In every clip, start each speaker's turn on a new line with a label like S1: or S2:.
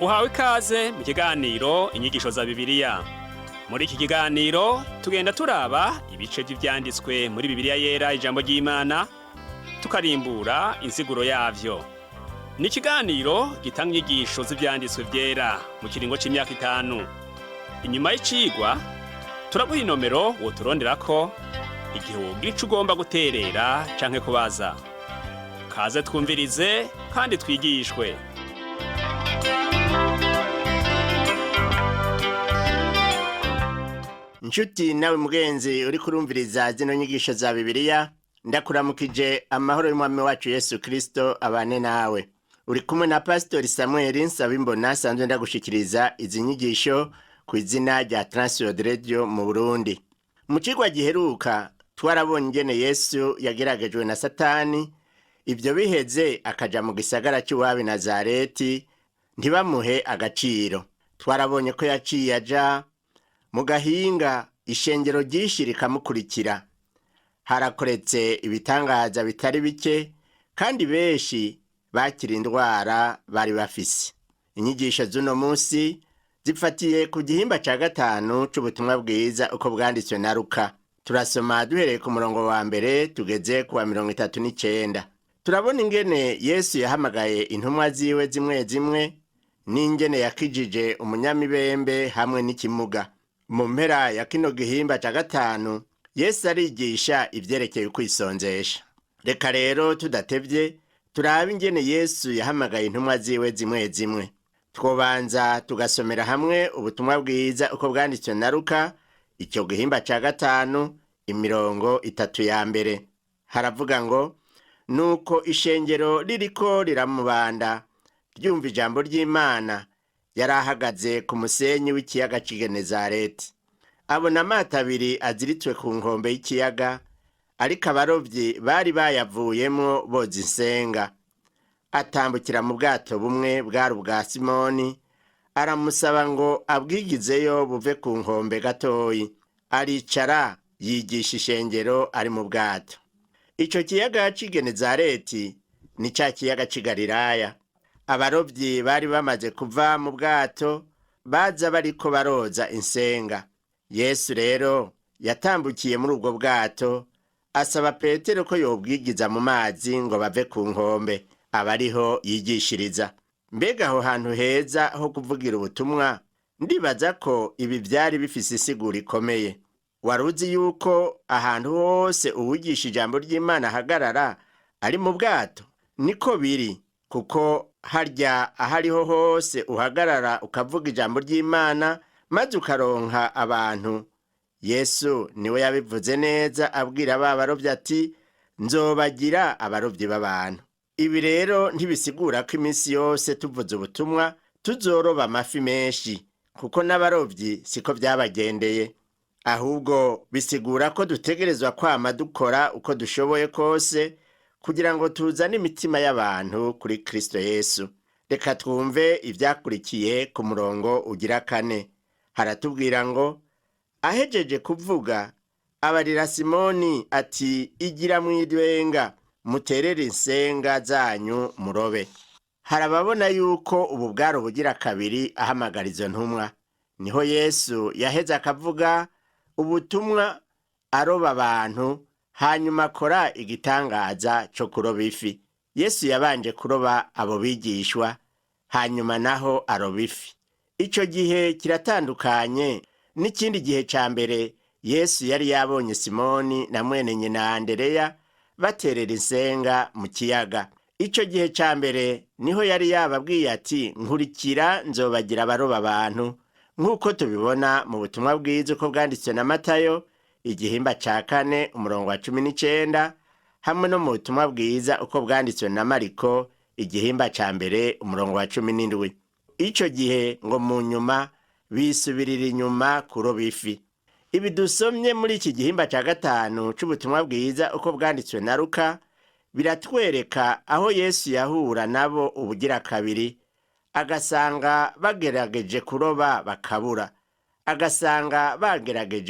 S1: Uhawe ikaze mu kiganiro inyigisho za Bibiliya. Muri iki kiganiro tugenda turaba ibice vy'ivyanditswe muri Bibiliya yera ijambo ry'Imana, tukarimbura insiguro yavyo. Ni ikiganiro gitanga inyigisho z'ivyanditswe vyera mu kiringo c'imyaka 5. Inyuma y'icigwa turaguha inomero woturonderako igihe wogira ico ugomba guterera canke kubaza. Kaze twumvirize kandi twigishwe.
S2: Nshuti nawe mugenzi uri kurumviriza zino nyigisho za Bibiliya, ndakuramukije amahoro y'umwami wacu Yesu Kristo abane nawe. Uri kumwe na Pastor Samuel Nsabimbona sanzwe ndagushikiriza izi nyigisho ku izina rya Transworld Radio mu Burundi. Mu cigwa giheruka twarabonye ingene Yesu yageragejwe na Satani, ivyo biheze akaja mu gisagara cy'iwabo Nazareti, ntibamuhe agaciro. Twarabonye ko yaciye aja mu gahinga ishengero ryinshi rikamukurikira. Harakoretse ibitangaza bitari bike kandi benshi bakira indwara bari bafise. Inyigisho z'uno munsi zifatiye ku gihimba ca 5 c'ubutumwa bwiza uko bwanditswe na Luka. Turasoma duhereye ku murongo wa mbere tugeze ku wa 39. Turabona ingene Yesu yahamagaye intumwa ziwe zimwe zimwe, n'ingene yakijije umunyamibembe hamwe n'ikimuga. Mu mpera ya kino gihimba ca 5 Yesu arigisha ivyerekeye kwisonzesha. Reka rero tudatevye turabe ingene Yesu yahamagaye intumwa ziwe zimwe zimwe. Twobanza tugasomera hamwe ubutumwa bwiza uko bwanditswe na Luka, icyo gihimba ca 5 imirongo 3 ya mbere. Haravuga ngo, nuko ishengero ririko riramubanda ryumva ijambo ry'Imana, yarahagaze ku musenyi w'ikiyaga c'Igenezareti. Abona amato abiri aziritswe ku nkombe y'ikiyaga, ariko abarovyi bari bayavuyemwo boza insenga. Atambukira mu bwato bumwe bwari ubwa Simoni, aramusaba ngo abwigizeyo buve ku nkombe gatoyi. Aricara yigisha ishengero ari mu bwato. Ico kiyaga c'Igenezareti ni ca kiyaga c'i Galilaya. Abarovyi bari bamaze kuva mu bwato, baza bariko baroza insenga. Yesu rero yatambukiye muri ubwo bwato, asaba Petero ko yobwigiza mu mazi ngo bave ku nkombe, abariho yigishiriza. Mbega aho hantu heza ho kuvugira ubutumwa, ndibaza ko ibi vyari bifise isiguro ikomeye. Waruzi yuko ahantu hose uwigisha ijambo ry'Imana ahagarara ari mu bwato? Niko biri, kuko harya ahariho hose uhagarara ukavuga ijambo ry'Imana maze ukaronka abantu. Yesu niwe yabivuze neza abwira ba barovyi ati, nzobagira abarovyi b'abantu. Ibi rero ntibisigura ko iminsi yose tuvuze ubutumwa tuzoroba amafi menshi, kuko n'abarovyi siko vyabagendeye. Ahubwo bisigura ko dutegerezwa kwama dukora uko dushoboye kose kugira ngo tuzane imitima y'abantu kuri Kristo Yesu. Reka twumve ivyakurikiye ku murongo ugira 4. Haratubwira ngo, ahejeje kuvuga abarira Simoni ati, igira mwidwenga muterere insenga zanyu murobe. Harababona yuko ubu bwari ubugira 2 ahamagara izo ntumwa. Niho Yesu yaheze akavuga ubutumwa aroba abantu, hanyuma akora igitangaza co kuroba ifi. Yesu yabanje kuroba abo bigishwa, hanyuma naho aroba ifi. Ico gihe kiratandukanye n'ikindi gihe ca mbere Yesu yari yabonye Simoni na mwene nyina Andereya baterera insenga mu kiyaga. Ico gihe ca mbere niho yari yababwiye ati, nkurikira nzobagira abaroba abantu, nk'uko tubibona mu butumwa bwiza uko bwanditswe na Matayo, igihimba ca 4 umurongo wa 19, hamwe no mu butumwa bwiza uko bwanditswe na Mariko, igihimba ca 1 umurongo wa 17. Ico gihe ngo mu nyuma bisubirira inyuma kuroba ifi. Ibi dusomye muri iki gihimba ca 5 c'ubutumwa bwiza uko bwanditswe na Luka biratwereka aho Yesu yahura nabo ubugira 2, agasanga bagerageje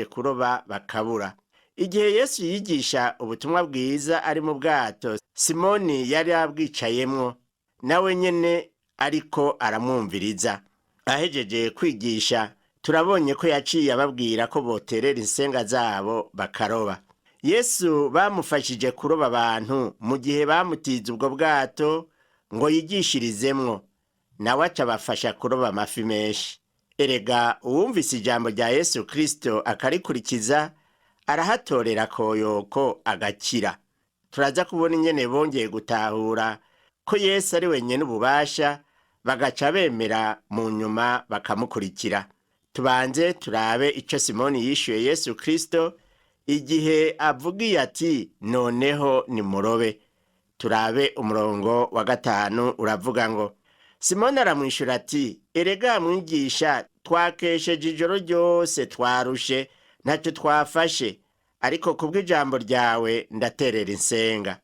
S2: kuroba bakabura. Igihe Yesu yigisha ubutumwa bwiza ari mu bwato, Simoni yari abwicayemwo, nawe nyene ariko aramwumviriza. ahejeje kwigisha turabonye ko yaciye ababwira ko boterera insenga zabo bakaroba. Yesu bamufashije kuroba abantu mu gihe bamutiza ubwo bwato ngo yigishirizemwo, nawe aca abafasha kuroba amafi menshi. Erega uwumvise ijambo rya Yesu Kristo akarikurikiza arahatorera koyoko agakira. Turaza kubona ingene bongeye gutahura ko Yesu ari wenyene ububasha, bagaca bemera mu nyuma bakamukurikira. Tubanze turabe ico Simoni yishuye Yesu Kristo igihe avugiye ati noneho nimurobe. Turabe umurongo wa 5 uravuga ngo, Simoni aramwishura ati, erega mwigisha, twakesheje ijoro ryose twarushe ntacyo twafashe, ariko kubw'ijambo ryawe ndaterera insenga.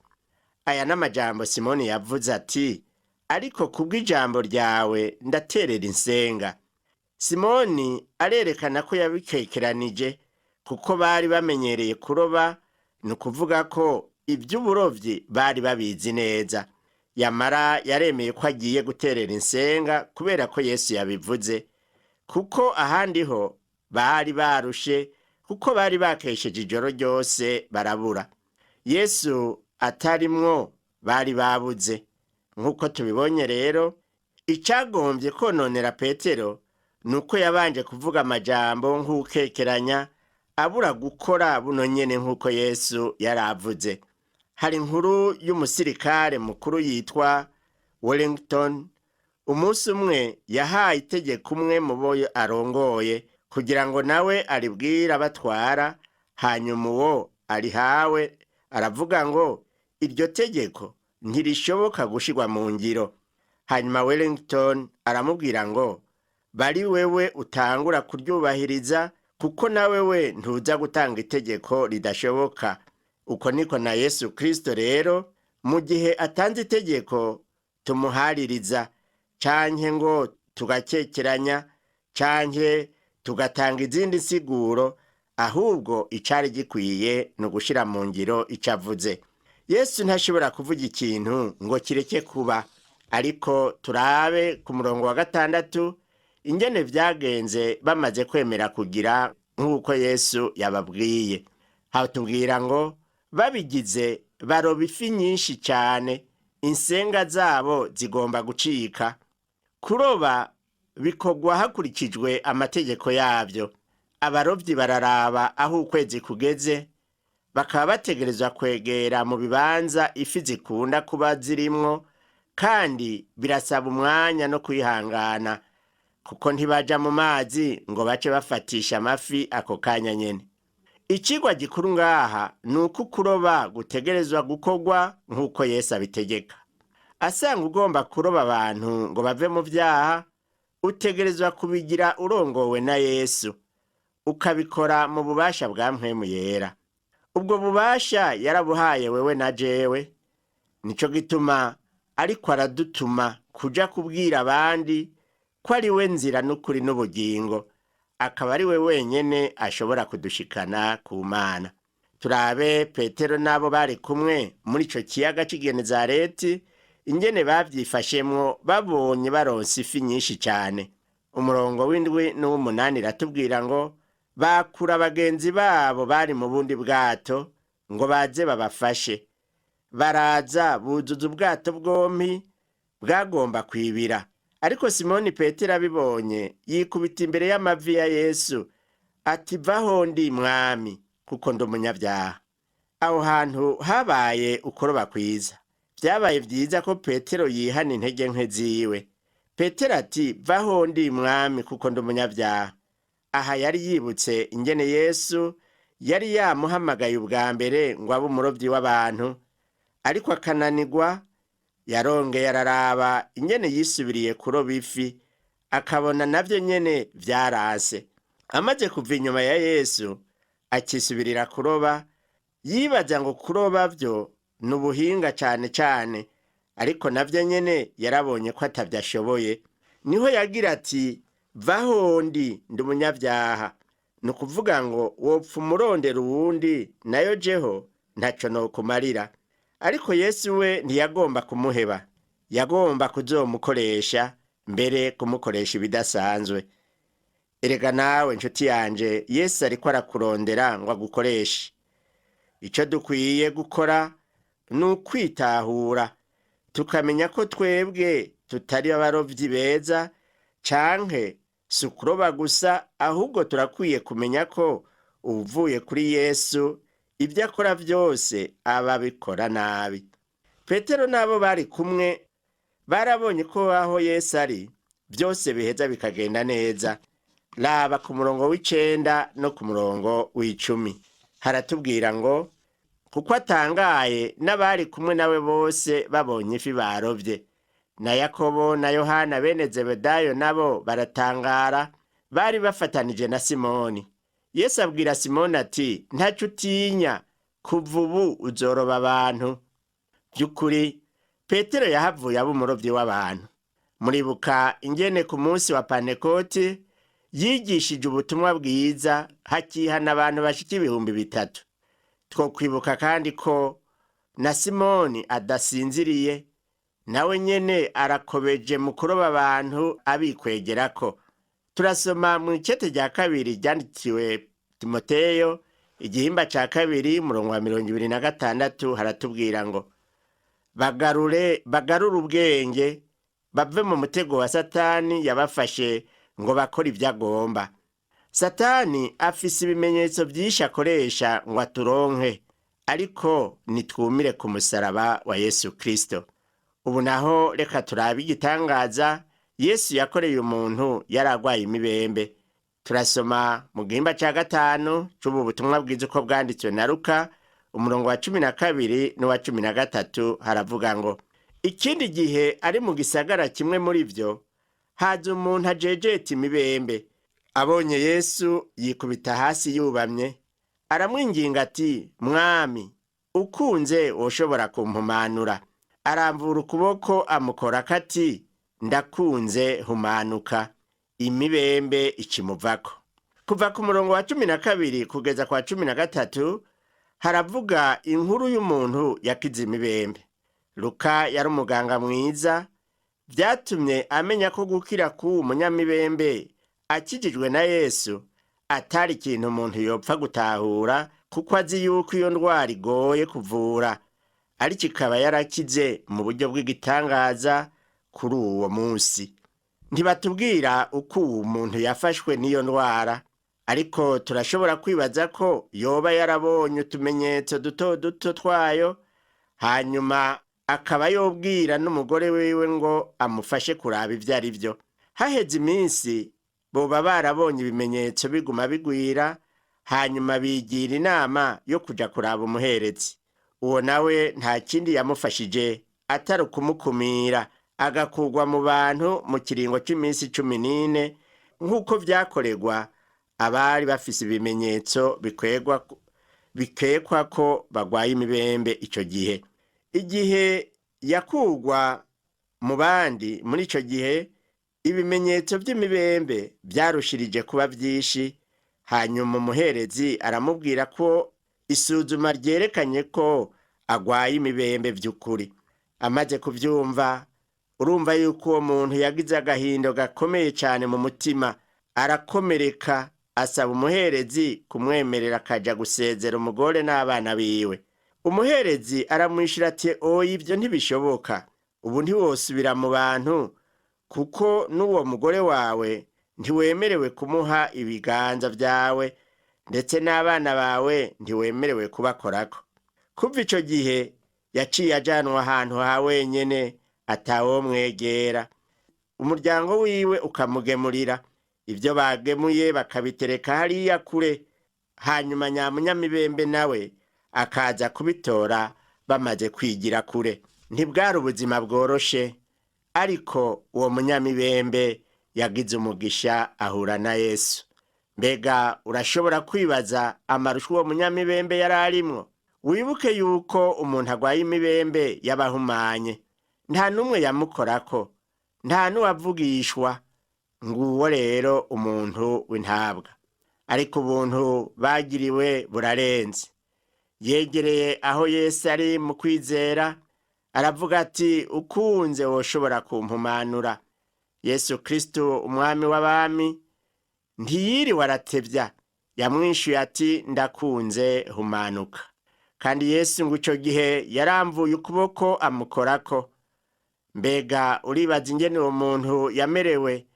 S2: Aya n'amajambo Simoni yavuze ati, ariko kubw'ijambo ryawe ndaterera insenga. Simoni arerekana ko yabikekeranije kuko bari bamenyereye kuroba, ni ukuvuga ko iby'uburovyi bari babizi neza. Yamara yaremeye ko agiye guterera insenga kubera ko Yesu yabivuze, kuko ahandi ho bari barushe, kuko bari bakesheje ijoro ryose barabura. Yesu atarimwo bari babuze. Nk'uko tubibonye rero, icagombye kononera Petero nuko yabanje kuvuga amajambo nk'ukekeranya, abura gukora buno nyene nk'uko Yesu yaravuze. Hari inkuru y'umusirikare mukuru yitwa Wellington. Umunsi umwe yahaye itegeko umwe mu bo arongoye kugira ngo nawe aribwira abatwara, hanyuma uwo arihawe aravuga ngo iryo tegeko ntirishoboka gushirwa mu ngiro. Hanyuma Wellington aramubwira ngo bari wewe utangura kuryubahiriza, kuko nawe we ntuza gutanga itegeko ridashoboka. Uko niko na Yesu Kristo rero, mu gihe atanze itegeko tumuhaririza, canke ngo tugakekeranya, canke tugatanga izindi siguro, ahubwo icari gikwiye no gushira mu ngiro icavuze. Yesu ntashobora kuvuga ikintu ngo kireke kuba. Ariko turabe ku murongo wa 6 ingene vyagenze bamaze kwemera kugira nk'uko Yesu yababwiye. Aho tubwira ngo babigize baroba ifi nyinshi cyane, insenga zabo zigomba gucika. Kuroba bikogwa hakurikijwe amategeko yabyo. Abarovyi bararaba aho ukwezi kugeze, bakaba bategerezwa kwegera mu bibanza ifi zikunda kuba zirimwo, kandi birasaba umwanya no kwihangana, kuko ntibaja mu mazi ngo bace bafatisha amafi ako kanya nyene. Icigwa gikuru ngaha nuko kuroba gutegerezwa gukogwa nk'uko Yesu abitegeka. Asanga ugomba kuroba abantu ngo bave mu vyaha, utegerezwa kubigira urongowe na Yesu, ukabikora mu bubasha bwa Mpwemu Yera. Ubwo bubasha yarabuhaye wewe na jewe, nico gituma ariko aradutuma kuja kubwira abandi ko ari we nzira n'ukuri n'ubugingo, akaba ari we wenyene ashobora kudushikana ku Mana. Turabe Petero n'abo bari kumwe muri ico kiyaga c'i Genezareti ingene bavyifashemwo babonye baronse ifi nyinshi cyane. Umurongo w'indwi n'uw'umunani ratubwira ngo bakura bagenzi babo bari mu bundi bwato ngo baze babafashe. Baraza buzuza ubwato bwompi bwagomba kwibira. Ariko Simoni Petero abibonye yikubita imbere y'amavi ya Yesu ati, vaho ndi mwami, kuko ndi umunyabyaha. Aho hantu habaye ukoroba kwiza. Vyabaye vyiza ko Petero yihana intege nke ziwe. Petero ati, vaho ndi mwami, kuko ndi umunyabyaha. Aha yari yibutse ingene Yesu yari yamuhamagaye ubwa mbere ngo abe umurovyi w'abantu, ariko akananirwa. Yarongeye araraba ingene yisubiriye kuroba ifi, akabona navyo nyene vyarase. Amaze kuva inyuma ya Yesu akisubirira kuroba, yibaza ngo kuroba vyo n'ubuhinga cane cane, ariko navyo nyene yarabonye ko atavyashoboye. Niho yagira ati, vaho ndi umunyabyaha. Nukuvuga ngo wopfa umurondera uwundi, nayo jeho ntaco nokumarira. Ariko Yesu we ntiyagomba kumuheba, yagomba kuzomukoresha mbere kumukoresha ibidasanzwe. Erega nawe nshuti yanje, Yesu ariko arakurondera ngo agukoreshe. Ico dukwiye gukora ni ukwitahura, tukamenya ko twebwe tutari abarovyi beza canke si ukuroba gusa, ahubwo turakwiye kumenya ko uvuye kuri Yesu ibyo akora byose aba abikora nabi. Petero n'abo bari kumwe barabonye ko aho Yesu ari byose biheza bikagenda neza. Raba ku murongo w'9 no ku murongo w'10 haratubwira ngo kuko atangaye n'abari kumwe nawe bose babonye ifi barovye. Na Yakobo na Yohana bene Zebedayo nabo baratangara, bari bafatanije na Simoni. Yesu abwira Simoni ati, ntaco utinya, kuva ubu uzoroba abantu. By'ukuri Petero yahavuye aba umurovyi w'abantu. Muribuka ingene ku munsi wa Pantekoti yigishije ubutumwa bwiza, hakihana abantu bashika 3,000. Twokwibuka kandi ko na Simoni adasinziriye, nawe nyene arakobeje mu kuroba abantu abikwegerako. Turasoma mu icete rya 2 ryandikiwe Timoteyo, igihimba ca 2 murongo wa 26 haratubwira ngo bagarure ubwenge, bave mu mutego wa Satani yabafashe ngo bakora ibyo agomba. Satani afise ibimenyetso byinshi akoresha ngo aturonke, ariko nitwumire ku musaraba wa Yesu Kristo. Ubu naho reka turabe igitangaza Yesu yakoreye umuntu yaragwaye imibembe. Turasoma mu gihimba ca 5 c'ubu butumwa bwiza uko bwanditswe na Luka, umurongo wa 12 n'uwa 13 haravuga ngo ikindi gihe ari mu gisagara kimwe muri vyo haza umuntu ajejeta imibembe. Abonye Yesu yikubita hasi yubamye, aramwinginga ati, mwami, ukunze woshobora kumpumanura. Aramvura ukuboko amukora kati, ndakunze humanuka. Imibembe ikimuvako. Kuva ku murongo wa 12 kugeza kwa 13 haravuga inkuru y'umuntu yakize imibembe. Luka yari umuganga mwiza, byatumye amenya ko gukira ku munyamibembe akijijwe na Yesu atari ikintu umuntu yopfa gutahura, kuko azi yuko iyo ndwara igoye kuvura, ariko ikaba yarakize mu buryo bw'igitangaza kuri uwo munsi. Ntibatubwira uko umuntu yafashwe n'iyo ndwara, ariko turashobora kwibaza ko yoba yarabonye utumenyetso duto duto twayo, hanyuma akaba yobwira n'umugore wiwe ngo amufashe kuraba ivyo ari vyo. Haheze iminsi boba barabonye ibimenyetso biguma bigwira, hanyuma bigira inama yo kuja kuraba umuherezi. Uwo nawe nta kindi yamufashije atari ukumukumira, agakugwa mu bantu mu kiringo c'iminsi 14, nk'uko vyakorerwa abari bafise ibimenyetso bikekwa ko bagwaye imibembe ico gihe. Igihe yakugwa mu bandi muri ico gihe, ibimenyetso vy'imibembe vyarushirije kuba vyinshi. Hanyuma umuherezi aramubwira ko isuzuma ryerekanye ko agwaye imibembe vy'ukuri. Amaze kuvyumva, urumva yuko uwo muntu yagize agahindo gakomeye cyane mu mutima, arakomereka, asaba umuherezi kumwemerera akaja gusezera umugore n'abana biwe. Umuherezi aramwishura ati, oya, ivyo ntibishoboka, ubu ntiwosubira mu bantu, kuko n'uwo mugore wawe ntiwemerewe kumuha ibiganza vyawe, ndetse n'abana bawe ntiwemerewe kubakorako. Kuva ico gihe yaciye ajanwa ahantu ha wenyene atawomwegera, umuryango wiwe ukamugemurira ivyo bagemuye bakabitereka hariya kure, hanyuma nyamunyamibembe nawe akaza kubitora bamaze kwigira kure. Ntibwari ubuzima bworoshe, ariko uwo munyamibembe yagize umugisha ahura na Yesu. Mbega urashobora kwibaza amarusho uwo munyamibembe yari arimwo? Wibuke yuko umuntu agwaye imibembe yabahumanye, nta numwe yamukorako, nta nuwavugishwa. Nguwo rero umuntu w'intabwa, ariko ubuntu bagiriwe burarenze. Yegereye aho Yesu ari mu kwizera, aravuga ati, ukunze woshobora kumpumanura. Yesu Kristo umwami w'abami ntiyiriwe aratevya, yamwishuye ati ndakunze humanuka. Kandi Yesu ngo ico gihe yaramvuye ukuboko amukorako. Mbega uribaza ingene uwo muntu yamerewe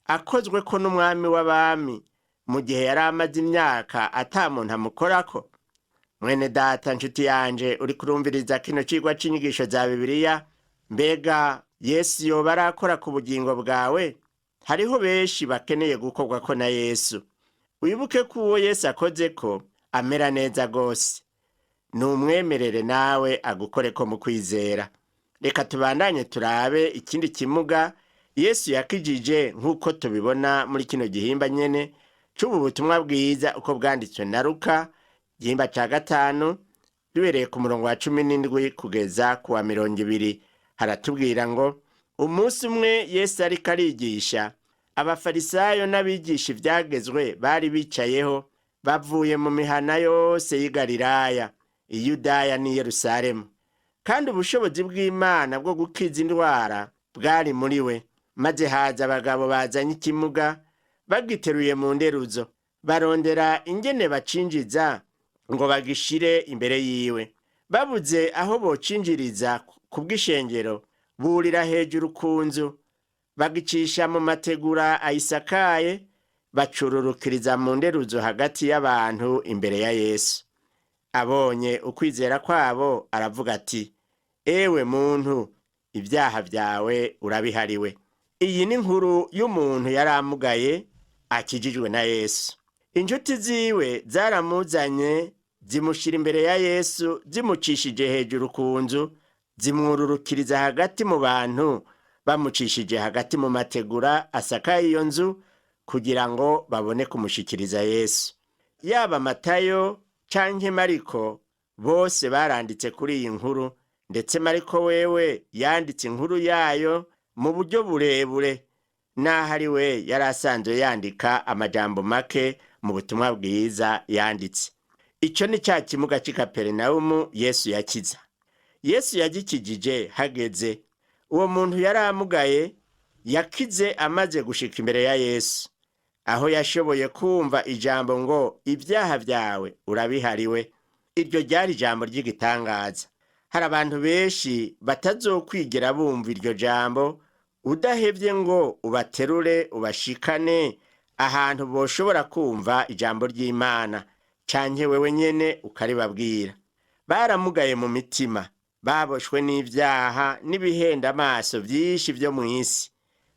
S2: akozweko n'umwami w'abami mu gihe yari amaze imyaka ata muntu amukorako? Mwene data nshuti yanje uri kurumviriza kino cigwa c'inyigisho za Bibiliya, mbega Yesu yoba arakora ku bugingo bwawe? Hariho benshi bakeneye gukorwako na Yesu. Wibuke ko uwo Yesu akozeko amera neza gose. Numwemerere nawe agukoreko mu kwizera. Reka tubandanye turabe ikindi kimuga Yesu yakijije nk'uko tubibona muri kino gihimba nyene c'ubu butumwa bwiza uko bwanditswe na Luka, igihimba ca 5 bibereye ku murongo wa 17 kugeza ku wa 20. Haratubwira ngo umunsi umwe Yesu ariko arigisha, abafarisayo n'abigisha ivyagezwe bari bicayeho bavuye mu mihana yose y'i Galilaya, i Yudaya n'i Yerusalemu. Kandi ubushobozi bw'Imana bwo gukiza indwara bwari muri we. Maze haza abagabo bazanye ikimuga bagiteruye mu nderuzo, barondera ingene bacinjiza ngo bagishire imbere yiwe. Babuze aho bocinjiriza kubw'ishengero, burira hejuru ku nzu, bagicisha mu mategura ayisakaye, bacururukiriza mu nderuzo hagati y'abantu imbere ya Yesu. Abonye ukwizera kwabo aravuga ati, ewe muntu, ibyaha vyawe urabihariwe. Iyi ni inkuru y'umuntu yaramugaye akijijwe na Yesu. Injuti ziwe zaramuzanye zimushira imbere ya Yesu, zimucishije hejuru ku nzu, zimwururukiriza hagati mu bantu, bamucishije hagati mu mategura asakaye iyo nzu kugira ngo babone kumushikiriza Yesu. Yaba Matayo canke Mariko bose baranditse kuri iyi nkuru, ndetse Mariko wewe yanditse inkuru yayo mu buryo burebure, naho ari we yari asanzwe yandika amajambo make mu butumwa bwiza yanditse. Ico ni ca kimuga c'i Kaperinaumu Yesu yakiza. Yesu yagikijije hageze. Uwo muntu yaramugaye yakize amaze gushika imbere ya Yesu, aho yashoboye kumva ijambo ngo ibyaha vyawe urabihariwe. Iryo ryari ijambo ry'igitangaza. Hari abantu benshi batazokwigera bumva iryo jambo udahevye ngo ubaterure ubashikane ahantu boshobora kumva ijambo ry'Imana, canke wewe nyene ukaribabwira. Baramugaye mu mitima, baboshwe n'ivyaha n'ibihenda amaso vyinshi vyo mw'isi.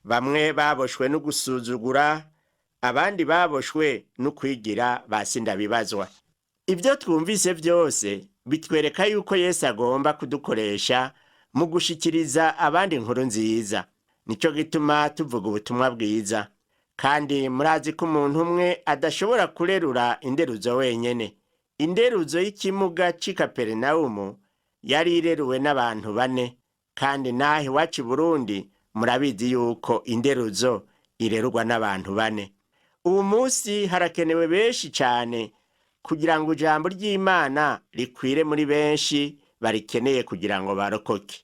S2: Bamwe baboshwe no gusuzugura, abandi baboshwe no kwigira basindabibazwa. Ibyo twumvise vyose bitwereka yuko Yesu agomba kudukoresha mu gushikiriza abandi inkuru nziza. Nico gituma tuvuga ubutumwa bwiza. Kandi murazi ko umuntu umwe adashobora kurerura inderuzo wenyene. Inderuzo y'ikimuga c'i Kaperinaumu yari ireruwe n'abantu 4, kandi naho iwacu i Burundi murabizi yuko inderuzo irerurwa n'abantu 4. Ubu munsi harakenewe benshi cane kugira ngo ijambo ry'Imana rikwire muri benshi barikeneye kugira ngo barokoke.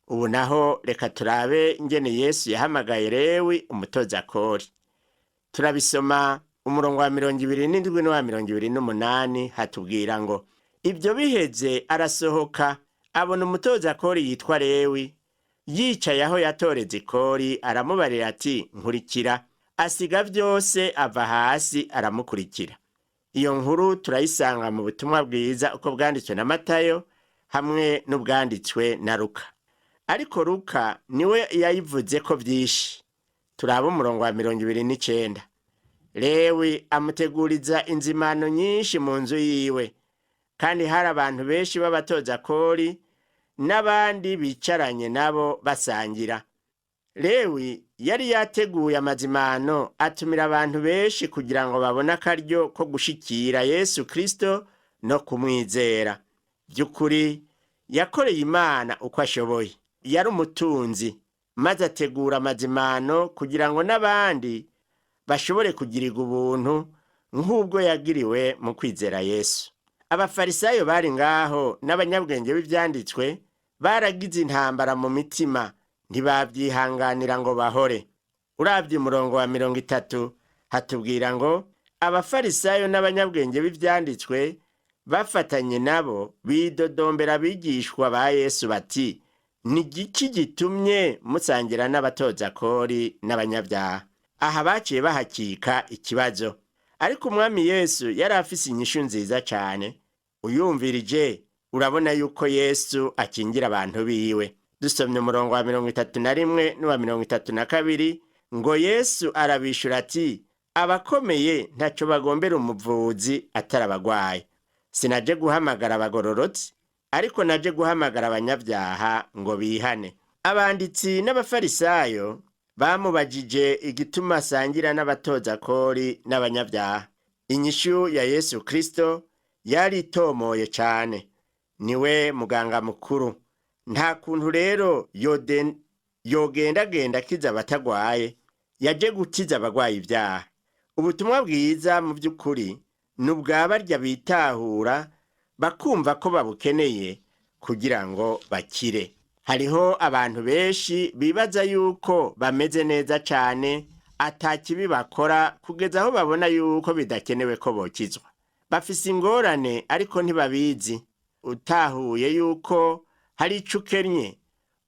S2: Ubu naho reka turabe ingene Yesu yahamagaye Lewi umutoza kori. Turabisoma umurongo wa 27 n'uwa 28 hatubwira ngo ibyo biheze arasohoka, abona umutoza kori yitwa Lewi yicaye aho yatoreze ikori, aramubarira ati nkurikira. Asiga vyose ava hasi aramukurikira. Iyo nkuru turayisanga mu butumwa bwiza uko bwanditswe na Matayo hamwe n'ubwanditswe na Luka. Ariko Luka niwe yayivuze ko vyinshi. Turaba umurongo wa 29. Lewi amuteguriza inzimano nyinshi mu nzu yiwe, kandi hari abantu benshi b'abatoza kori n'abandi bicaranye nabo basangira. Lewi yari yateguye amazimano, atumira abantu benshi kugira ngo babone akaryo ko gushikira Yesu Kristo no kumwizera. By'ukuri yakoreye Imana uko ashoboye. Yari umutunzi, maze ategura amazimano kugira ngo n'abandi bashobore kugirirwa ubuntu nk'ubwo yagiriwe mu kwizera Yesu. Abafarisayo bari ngaho n'abanyabwenge b'ivyanditswe baragize intambara mu mitima, ntibavyihanganira ngo bahore. uravye umurongo wa 30 hatubwira ngo abafarisayo n'abanyabwenge b'ivyanditswe bafatanye nabo bidodombera abigishwa ba Yesu bati, ni igiki gitumye musangira n'abatoza kori n'abanyabyaha? Aha baciye bahakika ikibazo, ariko umwami Yesu yari afise inyishu nziza cane. Uyumvirije urabona yuko Yesu akingira abantu biwe. Dusomye umurongo wa 31 n'uwa 32 ngo Yesu arabishura ati, abakomeye ntaco bagombera umuvuzi atari abagwaye. Sinaje guhamagara abagororotsi, ariko naje guhamagara abanyabyaha ngo bihane. Abanditsi n'abafarisayo bamubajije igituma asangira n'abatoza kori n'abanyabyaha. Inyishu ya Yesu Kristo yari itomoye cane. Niwe muganga mukuru. Nta kuntu rero yogendagenda akiza abatagwaye. Yaje gukiza abagwaye ibyaha. Ubutumwa bwiza mu by'ukuri nubwabarya bitahura bakumva ko babukeneye kugira ngo bakire. Hariho abantu benshi bibaza yuko bameze neza cane atakibi bakora kugeza aho babona yuko bidakenewe ko bokizwa. Bafise ingorane ariko ntibabizi. Utahuye yuko hari ico ukenye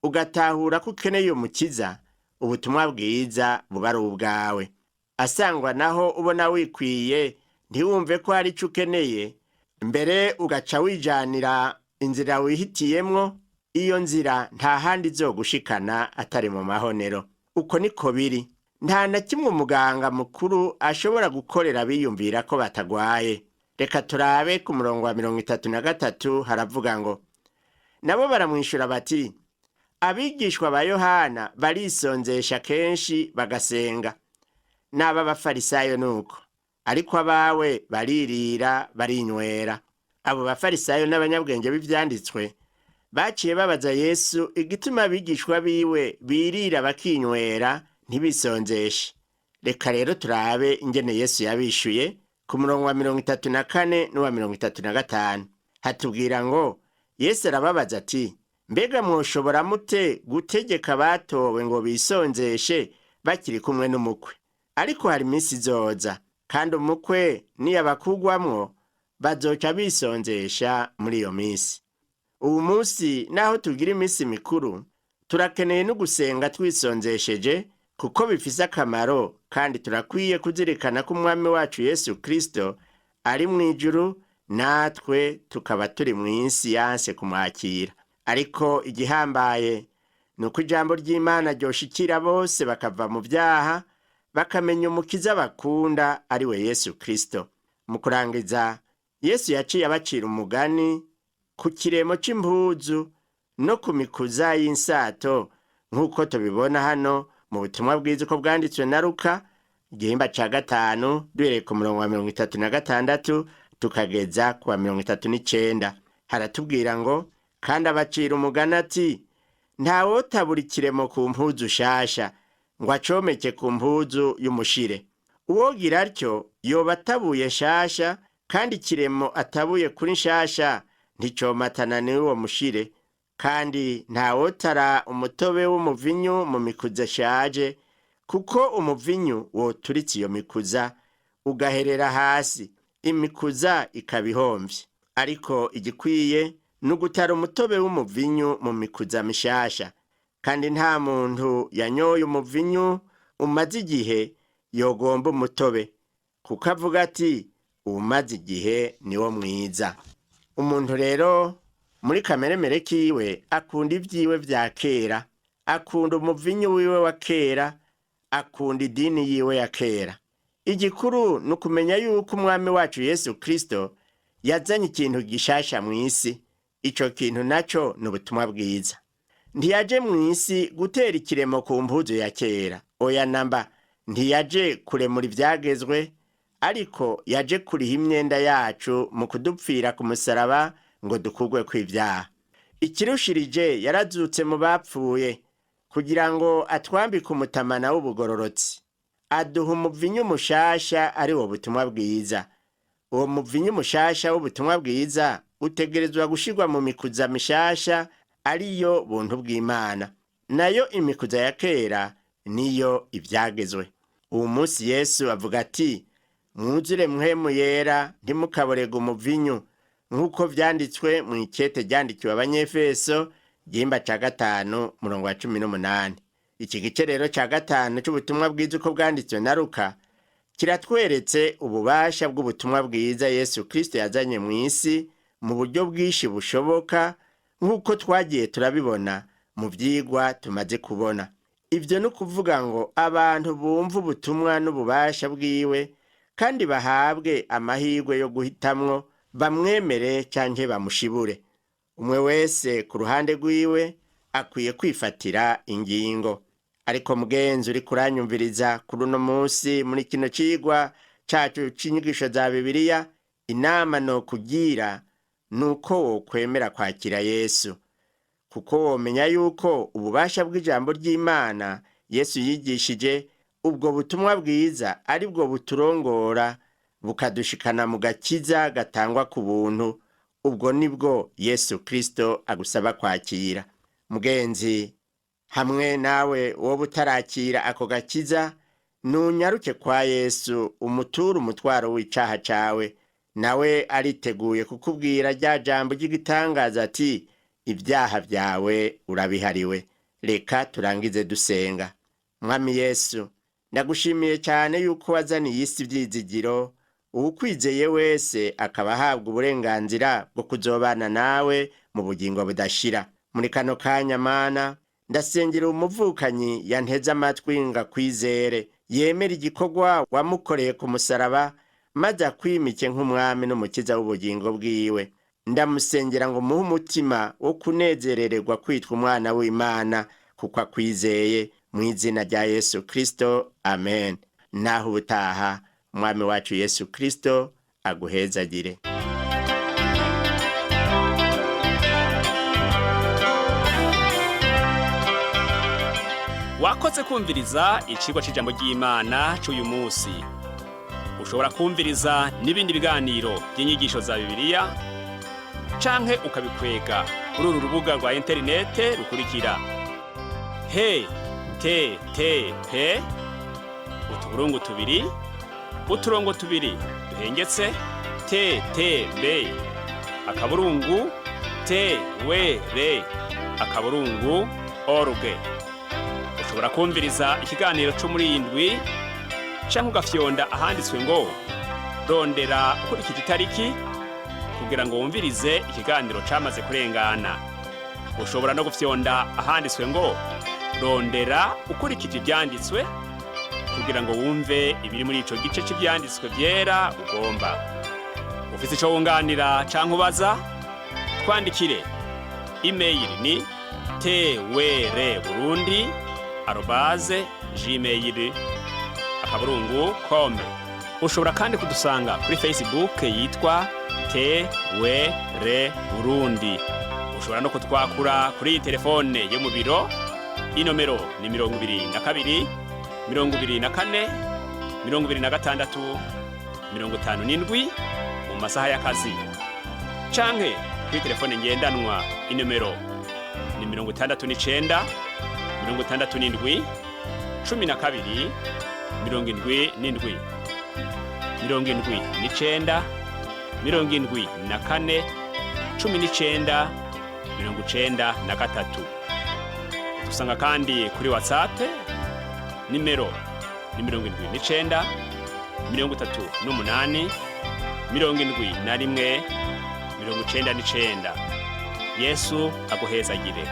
S2: ugatahura ko ukeneye umukiza, ubutumwa bwiza buba ari ubwawe. Asangwa naho ubona wikwiye ntiwumve ko hari ico ukeneye, mbere ugaca wijanira inzira wihitiyemwo, iyo nzira nta handi izogushikana atari mu mahonero. Uko niko biri. Nta na kimwe umuganga mukuru ashobora gukorera biyumvira ko batagwaye. Reka turabe ku murongo wa 33 haravuga ngo, nabo baramwishura bati, abigishwa ba Yohana barisonzesha kenshi bagasenga, n'aba bafarisayo nuko, ariko abawe baririra barinywera. Abo bafarisayo n'abanyabwenge b'ivyanditswe baciye babaza Yesu igituma abigishwa biwe birira bakinywera ntibisonzeshe. Reka rero turabe ingene Yesu yabishuye ku murongo wa 34 n'uwa 35. Hatubwira ngo Yesu arababaza ati, mbega mwoshobora mute gutegeka batowe ngo bisonzeshe bakiri kumwe n'umukwe? Ariko hari iminsi izoza, kandi umukwe niyabakugwamwo bazoca bisonzesha muri iyo minsi. Ubu munsi naho tugira iminsi mikuru, turakeneye no gusenga twisonzesheje, kuko bifise akamaro, kandi turakwiye kuzirikana ko umwami wacu Yesu Kristo ari mu ijuru, natwe tukaba turi mu isi yanse kumwakira. Ariko igihambaye nuko ijambo ry'Imana ryoshikira bose bakava mu byaha, bakamenya umukiza bakunda ari we Yesu Kristo. Mu kurangiza, Yesu yaciye abacira umugani ku kiremo c'impuzu no ku mikuza y'insato, nk'uko tubibona hano mu butumwa bwiza uko bwanditswe na Luka igihimba ca 5 duhereye ku murongo wa 36 tukageza ku wa 39. Haratubwira ngo, kandi abacira umugani ati, ntawotabura ikiremo ku mpuzu shasha ngo acomeke ku mpuzu y'umushire. Uwogira atyo yoba atabuye shasha, kandi ikiremo atabuye kuri shasha nticomatana n'uwo mushire. Kandi ntawotara umutobe w'umuvinyu mu mikuza shaje, kuko umuvinyu woturitse iyo mikuza ugaherera hasi, imikuza ikabihomvye. Ariko igikwiye nugutara umutobe w'umuvinyu mu mikuza mishasha. Kandi nta muntu yanyoye umuvinyu umaze igihe yogomba umutobe, kuko avuga ati, umaze igihe niwo mwiza. Umuntu rero muri kameremere kiwe akunda ivyiwe vya kera, akunda umuvinyu wiwe wa kera, akunda idini yiwe ya kera. Igikuru nukumenya yuko umwami wacu Yesu Kristo yazanye ikintu gishasha mu isi. Ico kintu naco n'ubutumwa bwiza. Ntiyaje mu isi gutera ikiremo ku mpuzu ya kera, oya namba. Ntiyaje kuremura ivyagezwe, ariko yaje kuriha imyenda yacu mu kudupfira ku musaraba ngo dukugwe kw'ivyaha. Ikirushirije yarazutse mu bapfuye kugira ngo atwambike umutamana w'ubugororotsi, aduha umuvinyu mushasha ari wo butumwa bwiza. Uwo muvinyu mushasha w'ubutumwa bwiza utegerezwa gushirwa mu mikuza mishasha, ariyo buntu bw'Imana. Nayo imikuza ya kera niyo ibyagezwe. Uwo munsi Yesu avuga ati, mwuzure mpwemu yera, ntimukaborege umuvinyu, nk'uko vyanditswe mu ikete ryandikiwe Abanyefeso igihimba ca 5 umurongo wa 18. Iki gice rero ca 5 c'ubutumwa bwiza uko bwanditswe na Luka kiratweretse ububasha bw'ubutumwa bwiza Yesu Kristo yazanye mu isi mu buryo bwinshi bushoboka, nk'uko twagiye turabibona mu vyigwa tumaze kubona. Ivyo no kuvuga ngo abantu bumva ubutumwa n'ububasha bwiwe kandi bahabwe amahirwe yo guhitamwo, bamwemere canke bamushibure. Umwe wese ku ruhande rwiwe akwiye kwifatira ingingo. Ariko mugenzi uri kuranyumviriza kuri uno munsi muri kino cigwa cacu c'inyigisho za Bibiliya, inama no kugira nuko wokwemera kwakira Yesu, kuko womenya yuko ububasha bw'ijambo ry'Imana Yesu yigishije, ubwo butumwa bwiza ari bwo buturongora bukadushikana mu gakiza gatangwa ku buntu. Ubwo nibwo Yesu Kristo agusaba kwakira. Mugenzi, hamwe nawe wowe utarakira ako gakiza, nunyaruke kwa Yesu umutura umutwaro w'icaha cawe, nawe ariteguye kukubwira rya jambo ry'igitangaza ati, ibyaha byawe urabihariwe. Reka turangize dusenga. Mwami Yesu, ndagushimiye cyane yuko wazaniye isi ivyizigiro, uwukwizeye wese akaba ahabwa uburenganzira bwo kuzobana nawe mu bugingo budashira. Muri kano kanya Mana, ndasengera umuvukanyi yanteze amatwi ngakwizere, yemera igikorwa wamukoreye ku musaraba, maze akwimike nk'umwami n'umukiza w'ubugingo bwiwe. Ndamusengera ngo muhe umutima wo kunezerererwa kwitwa umwana w'Imana kuko akwizeye, mu izina rya Yesu Kristo, amen. Naho ubutaha, Umwami wacu Yesu Kristo aguhezagire.
S1: Wakoze kumviriza icigwa c'ijambo ry'Imana c'uyu musi. Ushobora kumviriza n'ibindi biganiro by'inyigisho za Bibiliya canke ukabikwega kuri uru rubuga rwa interinete rukurikira: http utuburungu tubiri uturongo tubiri duhengetse ttb akaburungu twr.org. Ushobora kumviriza ikiganiro cyo muri indwi canke ugafyonda ahanditswe ngo rondera ukurikije itariki kugira ngo wumvirize ikiganiro camaze kurengana. Ushobora no gufyonda ahanditswe ngo rondera ukurikije ibyanditswe kugira ngo wumve ibiri muri ico gice cy'ibyanditswe byera ugomba. Ufite ico wunganira canke ubaza, twandikire. Email ni twr@gmail.com. Ushobora kandi kudusanga kuri Facebook yitwa TWR Burundi. Ushobora no kutwakura kuri iyi telefone yo mu biro. Inomero ni 22 24 26 57 mu masaha y'akazi. Canke kuri telefone ngendanwa, inomero ni 69 67 12 77 79 74 19 93. Dusanga kandi kuri WhatsApp, nimero ni 79 38 71 99. Yesu aguhezagire.